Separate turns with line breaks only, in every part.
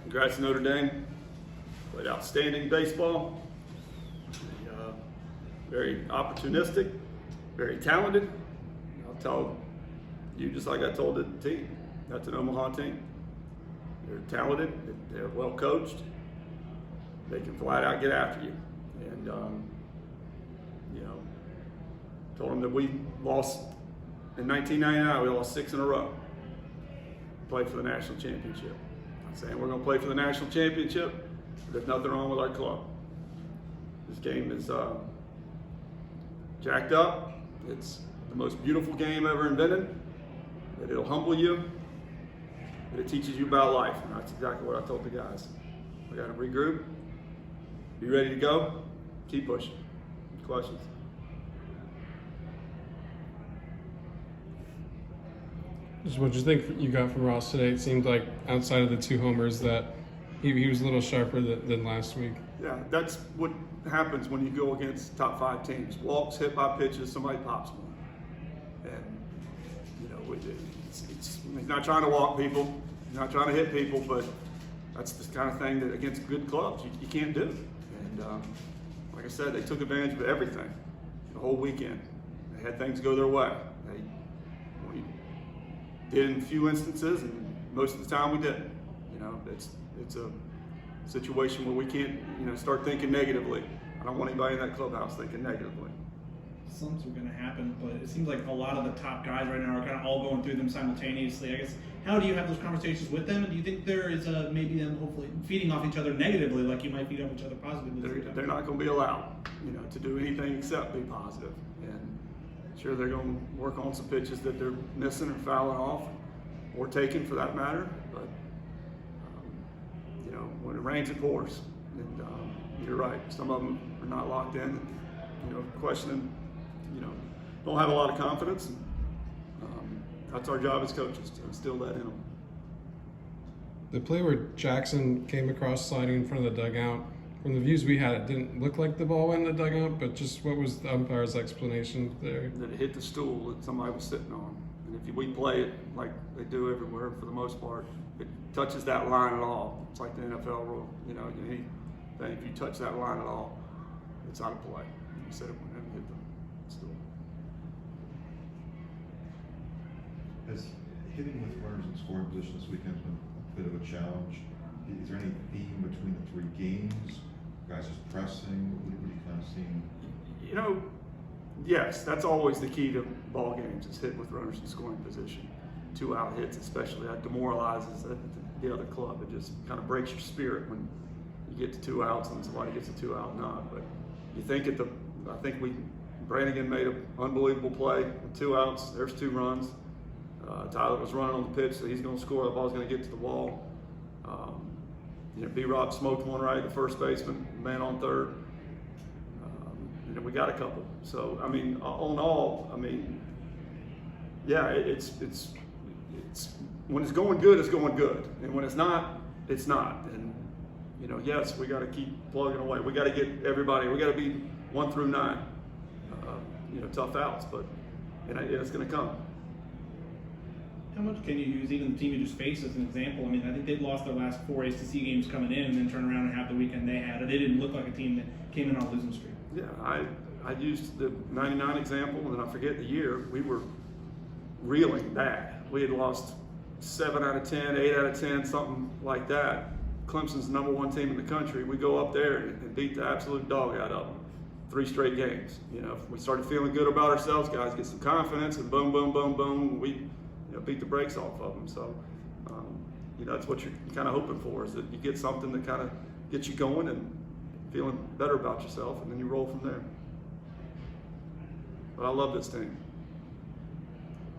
Congrats to Notre Dame. Played outstanding baseball. Very opportunistic, very talented. I'll tell you just like I told the team. That's an Omaha team. They're talented. They're well coached. They can flat out get after you. And told them that we lost in 1999. We lost 6 in a row. Played for the national championship. I'm saying we're going to play for the national championship. There's nothing wrong with our club. This game is jacked up. It's the most beautiful game ever invented. It'll humble you. It teaches you about life. And that's exactly what I told the guys. We got to regroup. Be ready to go. Keep pushing. Questions?
Just what do you think you got from Ross today? It seemed like outside of the 2 homers that he was a little sharper than last week.
Yeah, that's what happens when you go against top 5 teams. Walks, hit by pitches, somebody pops one. And, he's not trying to walk people. He's not trying to hit people, but that's the kind of thing that against good clubs you can't do. And like I said, they took advantage of everything the whole weekend. They had things go their way. We did in a few instances, and most of the time we didn't. It's a situation where we can't, start thinking negatively. I don't want anybody in that clubhouse thinking negatively.
Something's going to happen, but it seems like a lot of the top guys right now are kind of all going through them simultaneously. I guess, how do you have those conversations with them? And do you think there is maybe them hopefully feeding off each other negatively, like you might feed off each other positively?
They're not going to be allowed, to do anything except be positive. And sure, they're going to work on some pitches that they're missing or fouling off, or taking for that matter. But when it rains, it pours. And you're right. Some of them are not locked in. Questioning. Don't have a lot of confidence. That's our job as coaches, to instill that in them.
The play where Jackson came across sliding in front of the dugout, from the views we had, it didn't look like the ball went in the dugout, but just what was the umpire's explanation there?
That it hit the stool that somebody was sitting on. And if we play it like they do everywhere for the most part, it touches that line at all. It's like the NFL rule. Anything, if you touch that line at all, it's out of play. You said it went in and hit the stool.
Has hitting with runners in scoring position this weekend been a bit of a challenge? Is there any theme between the 3 games? Guys just pressing? What are you kind of seeing?
Yes, that's always the key to ball games, is hit with runners in scoring position. 2-out hits especially, that demoralizes the other club. It just kind of breaks your spirit when you get to 2 outs and somebody gets a 2-out knock. But you think Brannigan made an unbelievable play with 2 outs. There's 2 runs. Tyler was running on the pitch, so he's going to score. The ball's going to get to the wall. B-Rob smoked one right, the first baseman, man on third. We got a couple. So, all in all, it's when it's going good, it's going good. And when it's not, it's not. And, yes, we got to keep plugging away. We got to get everybody, we got to be 1 through 9, tough outs, but it's going to come.
How much can you use even the team you just faced as an example? I think they lost their last 4 ACC games coming in and then turn around and have the weekend they had. They didn't look like a team that came in on a losing streak.
Yeah, I used the 99 example, and then I forget the year. We were reeling back. We had lost 7 out of 10, 8 out of 10, something like that. Clemson's the #1 team in the country. We go up there and beat the absolute dog out of them. 3 straight games. If we started feeling good about ourselves, guys get some confidence, and boom, boom, boom, boom, we beat the brakes off of them. So, that's what you're kind of hoping for, is that you get something that kind of gets you going and feeling better about yourself, and then you roll from there. But I love this team.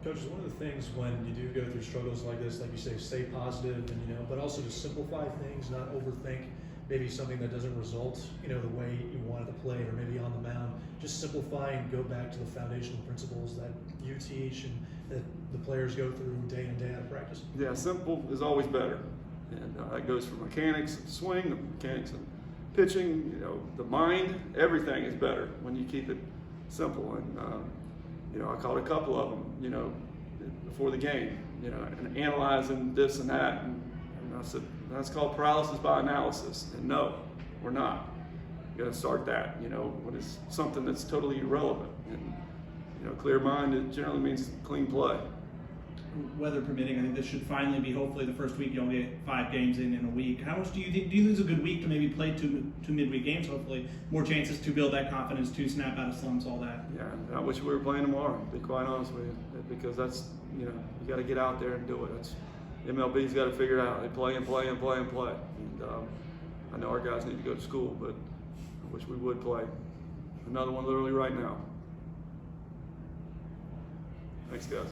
Coach, one of the things when you do go through struggles like this, like you say, stay positive, and but also to simplify things, not overthink maybe something that doesn't result, the way you wanted to play, or maybe on the mound. Just simplify and go back to the foundational principles that you teach and that the players go through day in, day out of practice.
Yeah, simple is always better, and that goes for mechanics of swing, the mechanics of pitching. The mind, everything is better when you keep it simple. And I caught a couple of them, before the game, and analyzing this and that, and I said, That's called paralysis by analysis. And no, we're not going to start that, when it's something that's totally irrelevant. And, clear mind, it generally means clean play.
Weather permitting, I think this should finally be hopefully the first week. You'll get 5 games in a week. How much do you think? Do you think it's a good week to maybe play two midweek games? Hopefully, more chances to build that confidence, to snap out of slumps, all that.
Yeah, I wish we were playing tomorrow. To be quite honest with you, because that's you got to get out there and do it. That's MLB's got to figure it out. They play and play and play and play. And I know our guys need to go to school, but I wish we would play. Another one literally right now. Thanks, guys.